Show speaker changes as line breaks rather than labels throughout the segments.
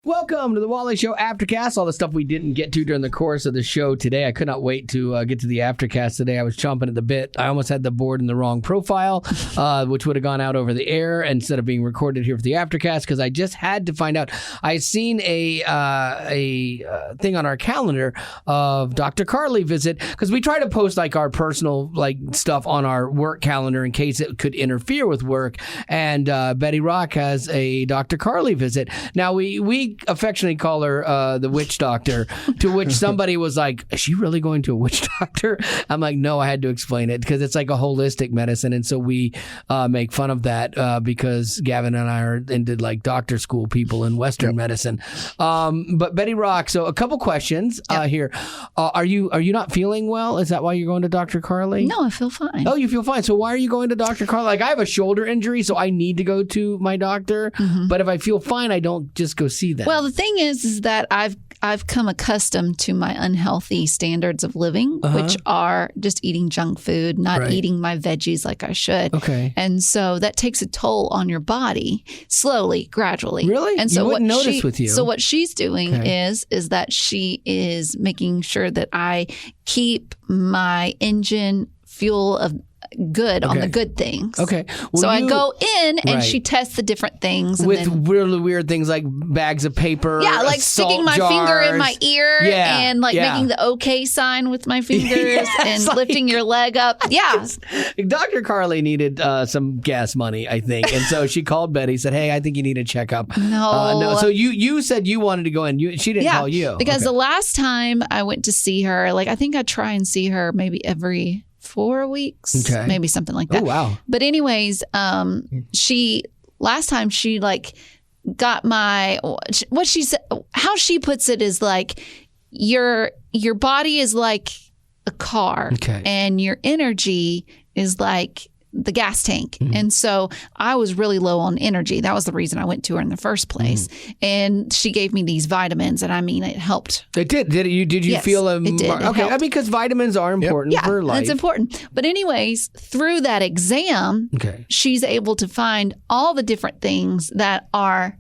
Welcome to the Wally Show Aftercast. All the stuff we didn't get to during the course of the show today. I could not wait to get to the Aftercast today. I was chomping at the bit. I almost had the board in the wrong profile, which would have gone out over the air instead of being recorded here for the Aftercast, because I just had to find out. I seen a thing on our calendar of Dr. Carly visit, because we try to post like our personal stuff on our work calendar in case it could interfere with work. And Betty Rock has a Dr. Carly visit. Now we affectionately call her the witch doctor, to which somebody was like, is she really going to a witch doctor? I'm like, no, I had to explain it because it's like a holistic medicine. And so we make fun of that because Gavin and I are into like doctor school people in Western medicine. But Betty Rock, so a couple questions here. Are you not feeling well? Is that why you're going to Dr. Carly?
No, I feel fine.
Oh, you feel fine. So why are you going to Dr. Carly? Like, I have a shoulder injury, so I need to go to my doctor. Mm-hmm. But if I feel fine, I don't just go see them.
Well, the thing is that I've come accustomed to my unhealthy standards of living, which are just eating junk food, not eating my veggies like I should. Okay. And so that takes a toll on your body slowly, gradually.
Really?
And so
you wouldn't notice with you.
So what she's doing is that she is making sure that I keep my engine fuel of good on the good things. Okay. Well, so I go in and she tests the different things. And
with really weird things like bags of paper.
Yeah, like sticking my finger in my ear and making the okay sign with my fingers and lifting your leg up. Yeah.
Dr. Carly needed some gas money, I think. And so she called Betty, said, hey, I think you need a checkup. No. So you said you wanted to go in. She didn't call you.
Because the last time I went to see her, I think I try and see her maybe every 4 weeks, maybe something like that.
Oh, wow.
But anyways, last time she got what she said, how she puts it is like, your body is like a car and your energy is like the gas tank. Mm-hmm. And so I was really low on energy. That was the reason I went to her in the first place. Mm-hmm. And she gave me these vitamins, and I mean, it helped.
It did. Did you feel them?
It did.
Okay. I mean, because vitamins are important for life.
It's important. But anyways, through that exam, she's able to find all the different things that are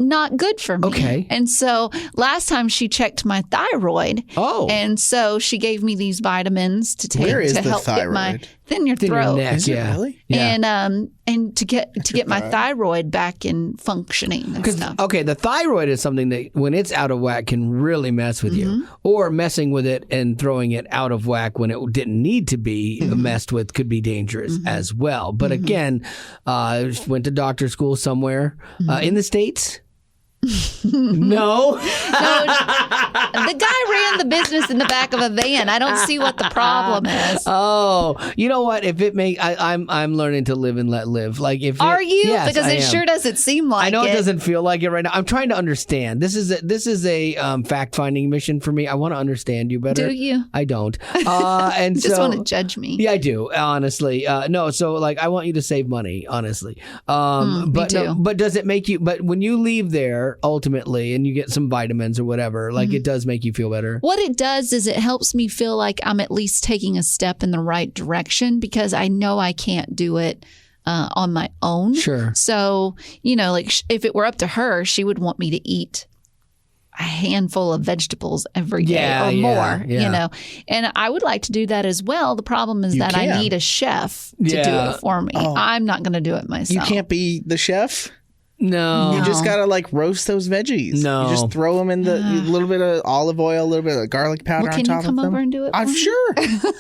not good for me. Okay. And so last time she checked my thyroid. Oh. And so she gave me these vitamins to take to help get my in your throat.
Your neck,
Is
it really?
Yeah. And to get my thyroid back in functioning and stuff.
Okay, the thyroid is something that when it's out of whack can really mess with you. Or messing with it and throwing it out of whack when it didn't need to be messed with could be dangerous as well. But again, went to doctor school somewhere in the States. No.
The guy ran the business in the back of a van. I don't see what the problem is.
Oh, you know what? If it may, I'm learning to live and let live. Like if
are you?
Yes,
because it sure doesn't seem like it.
I know it doesn't feel like it right now. I'm trying to understand. This is a fact finding mission for me. I want to understand you better.
Do you?
I don't. And
just want to judge me.
Yeah, I do. Honestly, no. So I want you to save money. Honestly,
me too.
No, but does it make you? But when you leave there ultimately and you get some vitamins or whatever, it does make you feel better.
What it does is it helps me feel like I'm at least taking a step in the right direction, because I know I can't do it on my own. Sure. So, if it were up to her, she would want me to eat a handful of vegetables every day or more, and I would like to do that as well. The problem is that I need a chef to do it for me. I'm not going to do it myself.
You can't be the chef?
No.
You just gotta roast those veggies. No. You just throw them in the little bit of olive oil, a little bit of garlic powder on top of them.
Can you come over and do it?
I'm sure.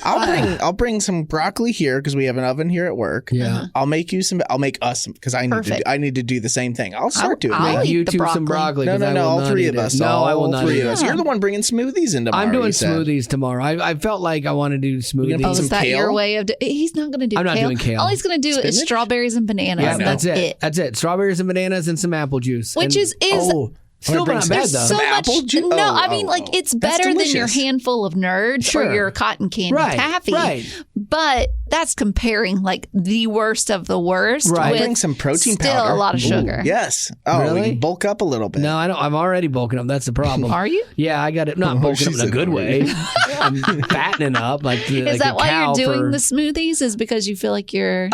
I'll bring some broccoli here because we have an oven here at work. Yeah. I'll make us some because I need to do the same thing. I'll start doing
I'll
it.
eat
You
the
choose
broccoli.
some broccoli.
No, all three of us.
No, I will not.
All three of us. You're the one bringing smoothies in tomorrow.
I'm doing smoothies tomorrow. I felt like I wanted to do smoothies.
Put some
Is that
kale?
your way of he's not going to do
I'm
kale.
not doing kale.
All he's going to do is strawberries and bananas.
Yeah, that's it. That's it. Strawberries and bananas and some apple juice.
Which is
still not bad though.
So much.
Apple
No, I mean it's better than your handful of nerds or your cotton candy taffy. Right. But that's comparing like the worst of the worst.
Right.
With
bring some protein
still
powder.
a lot of sugar.
Ooh, yes. Oh,
Really?
we can bulk up a little bit.
No, I don't. I'm already bulking up. That's the problem.
Are you?
Yeah, I got it. Not bulking up in a good way. I'm fattening up.
Is that why you're doing the smoothies? Is because you feel like you're?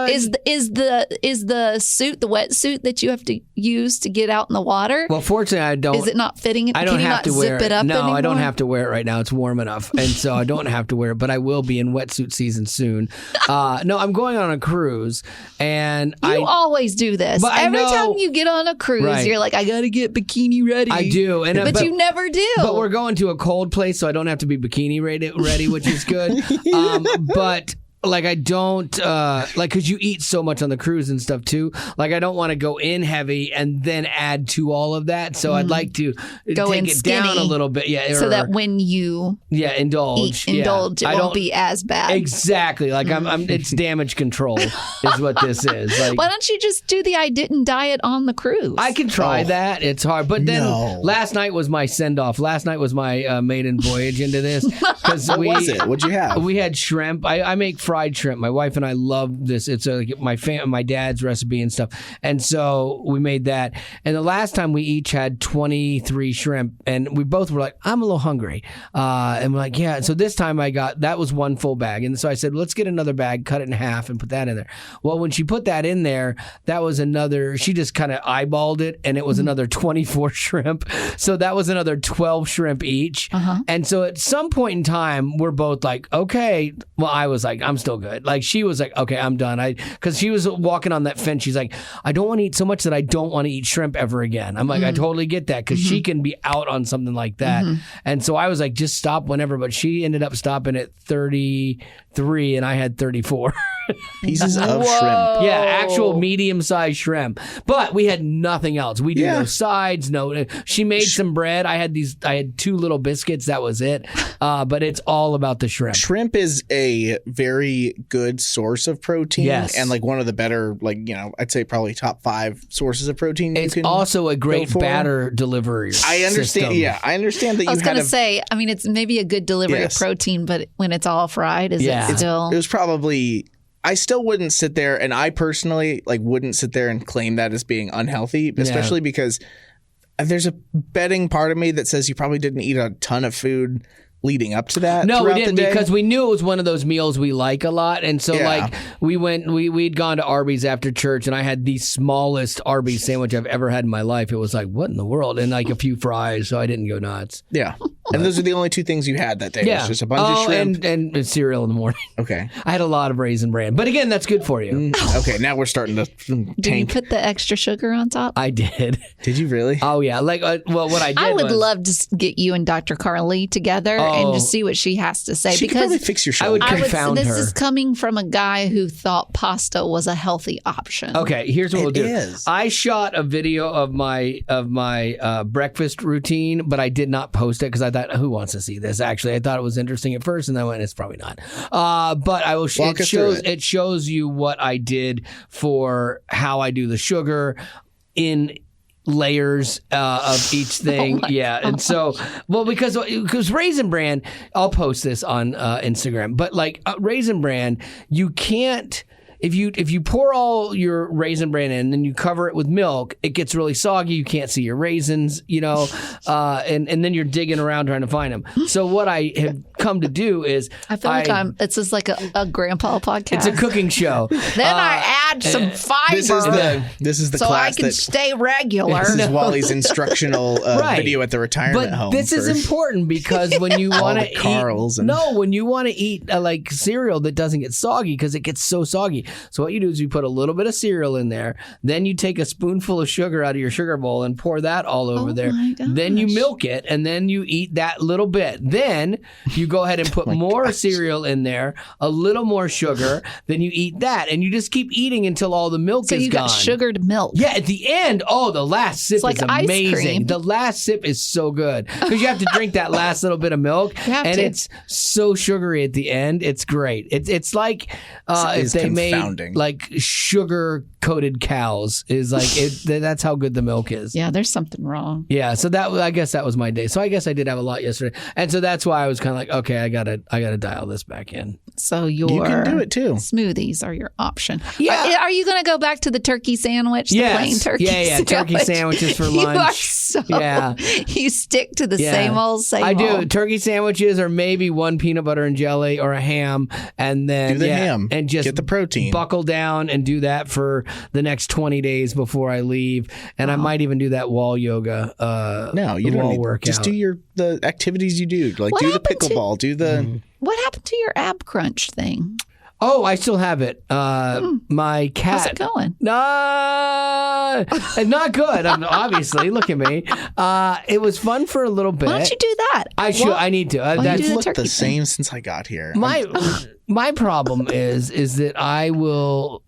Is the suit, the wetsuit that you have to use to get out in the water?
Well, fortunately, I don't.
Is it not fitting?
I don't
Can you
have
not
to wear
zip it up
No,
anymore?
I don't have to wear it right now. It's warm enough, and so I don't have to wear it. But I will be in wetsuit season soon. No, I'm going on a cruise, and
You always do this.
But
Every time you get on a cruise, you're like, I got to get bikini ready.
I do,
but you never do.
But we're going to a cold place, so I don't have to be bikini ready, which is good. But like I don't like because you eat so much on the cruise and stuff too. Like I don't want to go in heavy and then add to all of that. So I'd like to
go
take
in
it
skinny,
down a little bit,
so that when you
indulge,
it won't be as bad.
Exactly. Like I'm it's damage control is what this is. Like,
why don't you just do the I didn't diet on the cruise?
I can try that. It's hard, but then last night was my send off. Last night was my maiden voyage into this.
What was it? What'd you have?
We had shrimp. I make fried shrimp. My wife and I love this. It's my dad's recipe and stuff. And so we made that. And the last time we each had 23 shrimp, and we both were like, I'm a little hungry. And we're like, yeah. So this time that was one full bag. And so I said, let's get another bag, cut it in half, and put that in there. Well, when she put that in there, that was she just kind of eyeballed it, and it was another 24 shrimp. So that was another 12 shrimp each. And so at some point in time, we're both like, okay. Well, I was like, I'm still good. Like she was like, okay, I'm done. Because she was walking on that fence. She's like, I don't want to eat so much that I don't want to eat shrimp ever again. I'm like, I totally get that because she can be out on something like that. And so I was like, just stop whenever. But she ended up stopping at 33 and I had 34.
Pieces of shrimp.
Yeah, actual medium-sized shrimp. But we had nothing else. We did no sides, she made some bread. I had 2 little biscuits. That was it. But it's all about the shrimp.
Shrimp is a very good source of protein.
Yes.
And like one of the better, I'd say probably top 5 sources of protein.
It's also a great batter delivery.
I understand.
System.
Yeah, I understand that you
I was going to say, I mean, it's maybe a good delivery of protein, but when it's all fried, is it still?
It was probably. I still wouldn't sit there, and I personally wouldn't sit there and claim that as being unhealthy, especially because there's a betting part of me that says you probably didn't eat a ton of food leading up to that.
No, we didn't, because we knew it was one of those meals we like a lot. And so we'd gone to Arby's after church, and I had the smallest Arby's sandwich I've ever had in my life. It was like, what in the world? And like a few fries, so I didn't go nuts.
Yeah. And those are the only 2 things you had that day.
Yeah.
It was just a bunch of shrimp.
And cereal in the morning.
Okay.
I had a lot of Raisin Bran. But again, that's good for you.
Okay, now we're starting to tank.
Did you put the extra sugar on top?
I did.
Did you really?
Oh, yeah. Like, what I did
I would love to get you and Dr. Carly together and just see what she has to say.
She
because
could probably fix your shoulder.
I would confound her.
This is coming from a guy who thought pasta was a healthy option.
Okay, here's what we'll do.
Is.
I shot a video of my breakfast routine, but I did not post it because I thought, who wants to see this? Actually, I thought it was interesting at first, and then I went, it's probably not. But I will. It shows you what I did for how I do the sugar in layers of each thing. And so, well, because Raisin Bran, I'll post this on Instagram, but like Raisin Bran, you can't. If you pour all your Raisin Bran in and then you cover it with milk, it gets really soggy. You can't see your raisins, and then you're digging around trying to find them. So what I have come to do is
I feel like it's just like a grandpa podcast.
It's a cooking show.
Then I add some fiber.
This is the
so
class
I can stay regular.
This is Wally's instructional video at the retirement home.
But this is important because when you want to eat, when you want to eat like cereal that doesn't get soggy because it gets so soggy. So what you do is you put a little bit of cereal in there, then you take a spoonful of sugar out of your sugar bowl and pour that all over there. Then you milk it, and then you eat that little bit. Then you go ahead and put more cereal in there, a little more sugar, then you eat that, and you just keep eating until all the milk is gone.
So you got sugared milk.
Yeah, at the end, the last sip
like
is amazing.
ice cream.
The last sip is so good because you have to drink that last little bit of milk, and it's so sugary at the end. It's great. It's like if they made like sugar coated cows. Is like that's how good the milk is.
Yeah, there's something wrong.
Yeah, so I guess that was my day. So I guess I did have a lot yesterday, and so that's why I was kind of like, okay, I gotta dial this back in.
So you
can do it too.
Smoothies are your option.
Yeah.
Are you going to go back to the turkey sandwich? The plain turkey sandwich?
Turkey sandwiches for lunch.
You stick to the same old.
I do. Turkey sandwiches or maybe one peanut butter and jelly or a ham, and then
do the ham
and just
get the protein.
Buckle down and do that for the next 20 days before I leave, and I might even do that wall yoga.
No, you don't need
workout.
Just do the activities you do. Like do the pickleball. Do the.
What happened to your ab crunch thing?
Oh, I still have it. My cat.
How's it going?
Not good. Obviously, look at me. It was fun for a little bit.
Why don't you do that?
I need to.
That's looked the same since I got here.
My problem is that I will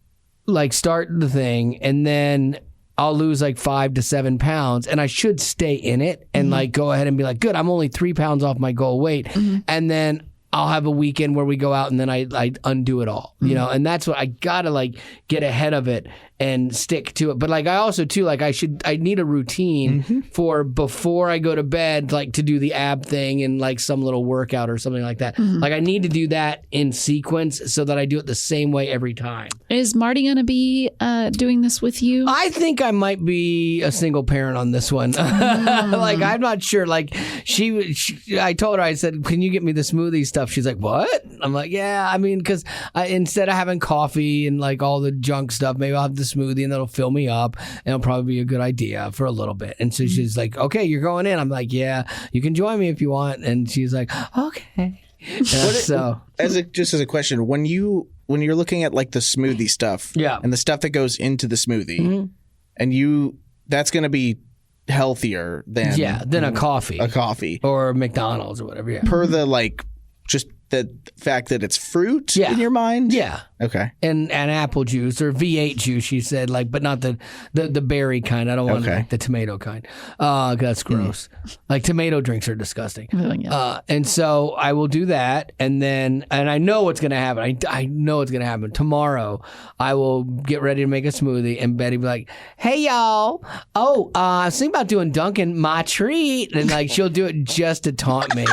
like start the thing and then I'll lose like 5 to 7 pounds, and I should stay in it and like go ahead and be like, good, I'm only 3 pounds off my goal weight, and then I'll have a weekend where we go out and then I undo it all, you know, and that's what I gotta like get ahead of it and stick to it. But like I also too like I need a routine for before I go to bed, like to do the ab thing and like some little workout or something like that. Like I need to do that in sequence so that I do it the same way every time.
Is Marty gonna be doing this with you?
I think I might be a single parent on this one. Like I'm not sure. Like she I told her, I said, can you get me the smoothie stuff? She's like, what? I'm like, yeah. I mean, because instead of having coffee and like all the junk stuff, maybe I'll have the smoothie and that'll fill me up and it'll probably be a good idea for a little bit. And so she's like, okay, you're going in. I'm like, yeah, you can join me if you want. And she's like, okay. So
just as a question, when you're looking at like the smoothie stuff, and the stuff that goes into the smoothie, and that's going to be healthier than
a coffee or McDonald's or whatever.
Per the like just the fact that it's fruit in your mind?
Yeah.
Okay.
And apple juice or V8 juice, she said, like, but not the berry kind. I don't want like the tomato kind. That's gross. Like tomato drinks are disgusting. And so I will do that, and I know what's gonna happen. I know what's gonna happen. Tomorrow I will get ready to make a smoothie, and Betty will be like, hey y'all, I was thinking about doing Dunkin' my treat, and like she'll do it just to taunt me.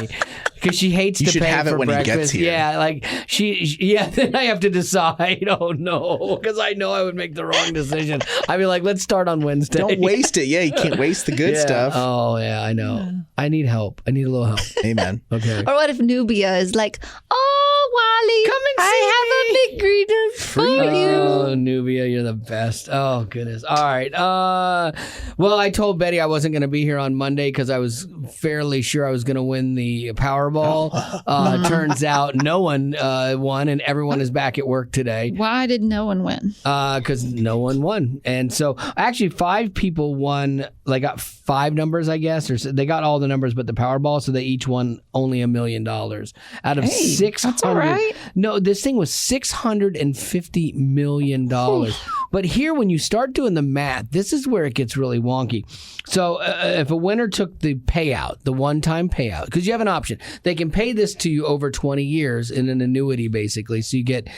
Because she hates to pay for
when
breakfast.
He gets here.
Yeah, like then I have to decide. Oh no, because I know I would make the wrong decision. I'd be like, let's start on Wednesday.
Don't waste it. Yeah, you can't waste the good stuff.
Oh yeah, I know. Yeah. I need help. I need a little help.
Amen.
Okay.
Or what if Nubia is like, Wally,
come and see
I have a big greeting for you.
Oh, Nubia, you're the best. Oh goodness. All right. Well, I told Betty I wasn't going to be here on Monday because I was fairly sure I was going to win the Powerball. Turns out no one won, and everyone is back at work today.
Why did no one win?
Because no one won. And so actually 5 people won, like got 5 numbers, I guess, or they got all the numbers but the Powerball, so they each won only $1 million out of 600.
That's all right.
No, this thing was $650 million. But here, when you start doing the math, this is where it gets really wonky. So if a winner took the payout, the one-time payout, because you have an option, they can pay this to you over 20 years in an annuity, basically. So you get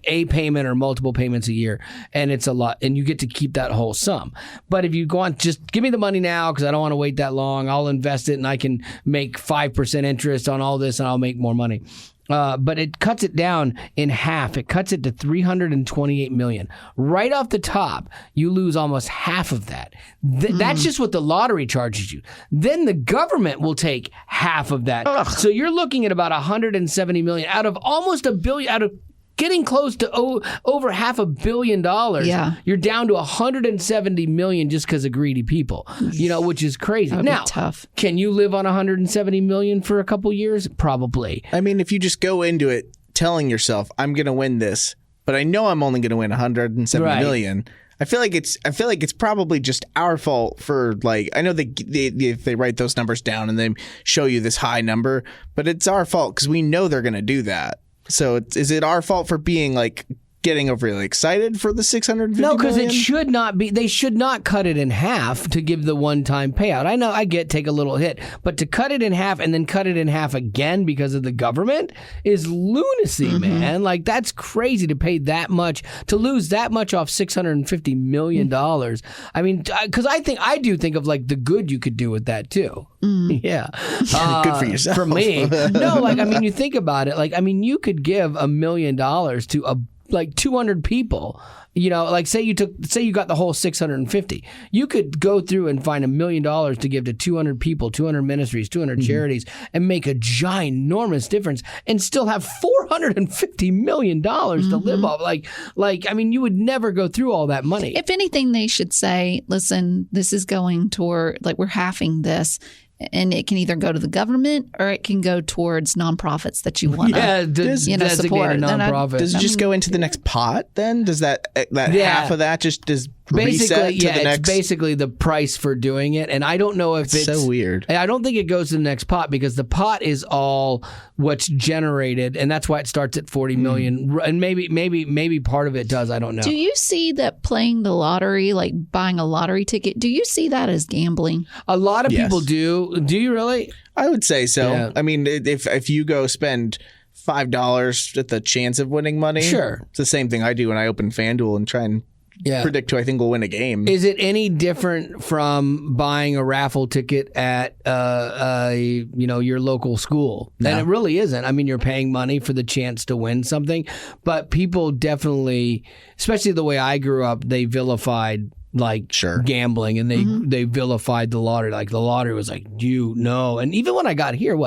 a payment or multiple payments a year, and it's a lot, and you get to keep that whole sum. But if you go on, just give me the money now because I don't want to wait that long. I'll invest it, and I can make 5% interest on all this, and I'll make more money. But it cuts it down in half. It cuts it to $328 million. Right off the top, you lose almost half of that. That's just what the lottery charges you. Then the government will take half of that. Ugh. So you're looking at about $170 million out of almost $1 billion, out of getting close to over $500 million.
Yeah.
You're down to $170 million just because of greedy people, which is crazy. Now,
tough.
Can you live on $170 million for a couple years? Probably.
I mean, if you just go into it telling yourself, I'm going to win this, but I know I'm only going to win $170 million. I feel like it's probably just our fault for like, I know they write those numbers down and they show you this high number, but it's our fault because we know they're going to do that. So is it our fault for being like getting overly excited for the $650
No, because
million?
it should not be. They should not cut it in half to give the one-time payout. I know, I get take a little hit, but to cut it in half and then cut it in half again because of the government is lunacy, man. Like, that's crazy to pay that much, to lose that much off $650 million. I mean, because I do think of like the good you could do with that too. Yeah.
Good for yourself.
For me. No, like, I mean, you think about it. Like, I mean, you could give $1 million to like 200 people. You know, like say you got the whole 650. You could go through and find $1 million to give to 200 people, 200 ministries, 200 charities, and make a ginormous difference, and still have $450 million to live off. Like I mean, you would never go through all that money.
If anything, they should say, "Listen, this is going toward we're halving this." And it can either go to the government or it can go towards nonprofits that you want to support.
A nonprofit.
Does it just go into the next pot then? Does that half of that just reset to the next?
It's basically the price for doing it. And I don't know if it's
so weird.
I don't think it goes to the next pot because the pot is all what's generated, and that's why it starts at 40 million. And maybe part of it does. I don't know. Do
you see that playing the lottery, like buying a lottery ticket, do you see that as gambling?
A lot of people do. Do you really?
I would say so.
Yeah.
I mean, if you go spend $5 at the chance of winning money,
sure,
it's the same thing I do when I open FanDuel and try and predict who I think will win a game.
Is it any different from buying a raffle ticket at your local school? No. And it really isn't. I mean, you're paying money for the chance to win something, but people definitely, especially the way I grew up, they vilified gambling, and they vilified the lottery. Like the lottery was like, and even when I got here,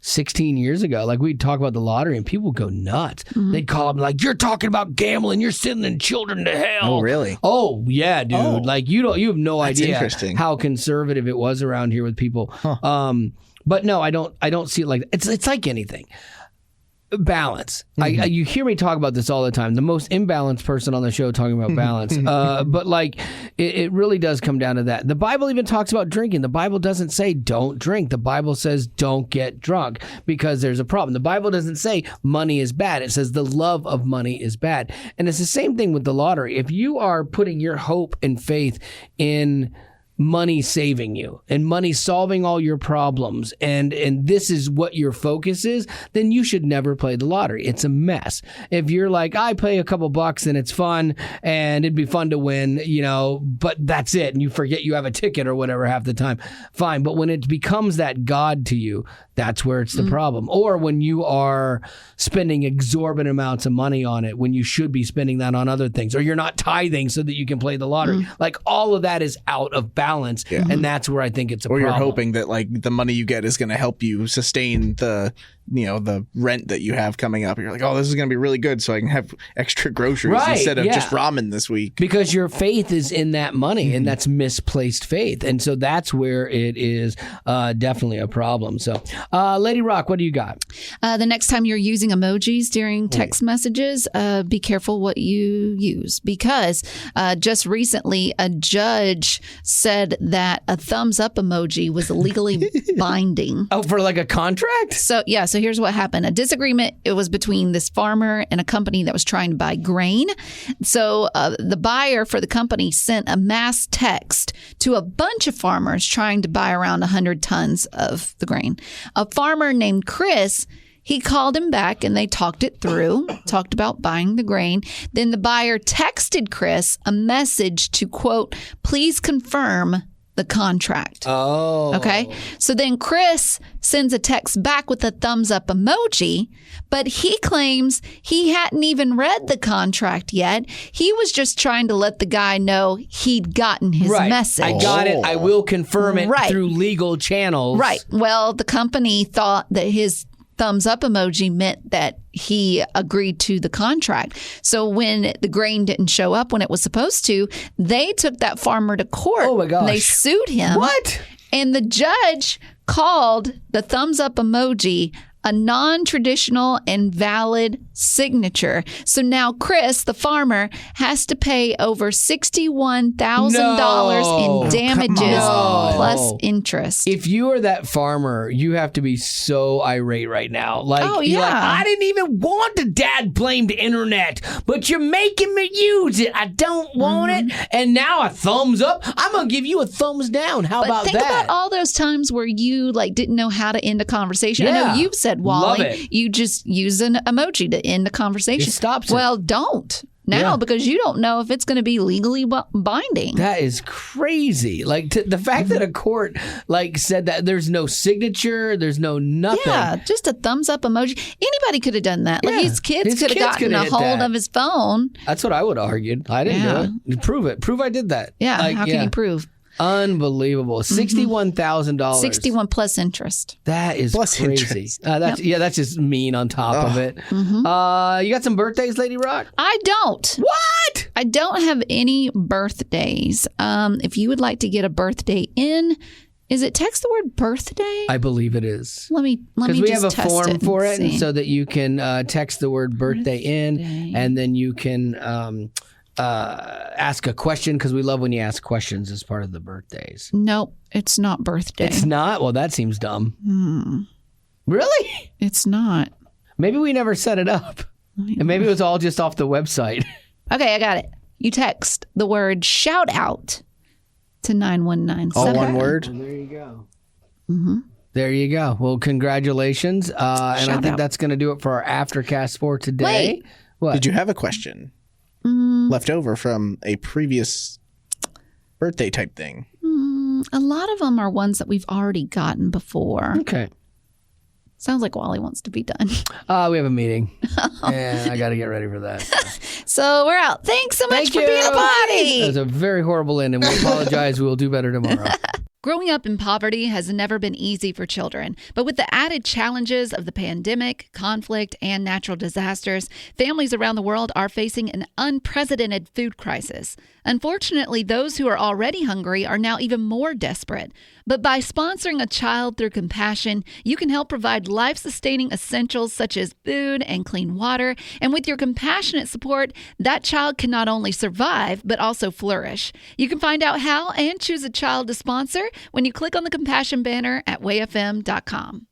16 years ago, like we'd talk about the lottery and people would go nuts. They'd call them like, "You're talking about gambling, you're sending children to hell."
Oh, really?
Oh, yeah, dude.
Oh.
Like you have no idea
how
conservative it was around here with people. But no, I don't see it like that. It's like anything. Balance. You hear me talk about this all the time. The most imbalanced person on the show talking about balance. But like, it really does come down to that. The Bible even talks about drinking. The Bible doesn't say don't drink. The Bible says don't get drunk because there's a problem. The Bible doesn't say money is bad. It says the love of money is bad. And it's the same thing with the lottery. If you are putting your hope and faith in money saving you and money solving all your problems, and this is what your focus is, then you should never play the lottery. It's a mess. If you're like, I play a couple bucks and it's fun and it'd be fun to win, but that's it, and you forget you have a ticket or whatever half the time, fine. But when it becomes that God to you, that's where it's the problem. Or when you are spending exorbitant amounts of money on it when you should be spending that on other things, or you're not tithing so that you can play the lottery. Like all of that is out of balance, and that's where I think it's a problem.
Or you're hoping that like the money you get is going to help you sustain the rent that you have coming up. You're like, oh, this is going to be really good, so I can have extra groceries instead of just ramen this week.
Because your faith is in that money, and that's misplaced faith, and so that's where it is definitely a problem. So, Lady Rock, what do you got?
The next time you're using emojis during text messages, be careful what you use, because just recently a judge said that a thumbs up emoji was legally binding.
Oh, for like a contract?
So here's what happened. A disagreement, it was between this farmer and a company that was trying to buy grain. So the buyer for the company sent a mass text to a bunch of farmers trying to buy around 100 tons of the grain. A farmer named Chris, he called him back and they talked it through, talked about buying the grain. Then the buyer texted Chris a message to, quote, "Please confirm the contract."
Oh.
Okay. So then Chris sends a text back with a thumbs up emoji, but he claims he hadn't even read the contract yet. He was just trying to let the guy know he'd gotten his message.
I got it. I will confirm it through legal channels.
Right. Well, the company thought that his thumbs up emoji meant that he agreed to the contract. So when the grain didn't show up when it was supposed to, they took that farmer to court.
Oh my gosh.
And they sued him.
What?
And the judge called the thumbs up emoji a non-traditional and valid signature. So now Chris, the farmer, has to pay over $61,000 in damages plus interest.
If you are that farmer, you have to be so irate right now. Like, you're like, I didn't even want the dad-blamed internet, but you're making me use it. I don't want it. And now a thumbs up. I'm going to give you a thumbs down. How about that?
Think about all those times where you didn't know how to end a conversation. I know you've said, Wally, you just use an emoji to end the conversation.
It stops it.
Well, don't now because you don't know if it's going to be legally binding.
That is crazy. The fact that a court said that there's no signature, there's no nothing.
Yeah, just a thumbs up emoji. Anybody could have done that. His kids could have gotten a hold of his phone.
That's what I would have argued. I didn't do it. Prove it. Prove I did that.
Yeah. How can you prove?
Unbelievable. $61,000.
61 plus interest.
That is plus crazy. That's just mean on top of it. You got some birthdays, Lady Rock?
I don't.
What?
I don't have any birthdays. If you would like to get a birthday in, is it text the word birthday?
I believe it is.
Let me
because we
just
have a
test
form
it
for it,
see.
so that you can text the word birthday in, and then you can ask a question, because we love when you ask questions as part of the birthdays.
Nope, it's not birthday.
It's not? Well, that seems dumb. Really?
It's not.
Maybe we never set it up. And maybe it was all just off the website.
Okay, I got it. You text the word shout out to 9197.
All one word?
And there you go. There you go. Well, congratulations. And I think that's going to do it for our Aftercast for today.
Wait.
What?
Did you have a question left over from a previous birthday type thing?
A lot of them are ones that we've already gotten before.
Okay.
Sounds like Wally wants to be done.
We have a meeting. And I got to get ready for that.
So we're out. Thanks so much for being a potty.
That was a very horrible end, and we apologize. We will do better tomorrow.
Growing up in poverty has never been easy for children, but with the added challenges of the pandemic, conflict, and natural disasters, families around the world are facing an unprecedented food crisis. Unfortunately, those who are already hungry are now even more desperate. But by sponsoring a child through compassion, you can help provide life-sustaining essentials such as food and clean water. And with your compassionate support, that child can not only survive, but also flourish. You can find out how and choose a child to sponsor when you click on the compassion banner at wayfm.com.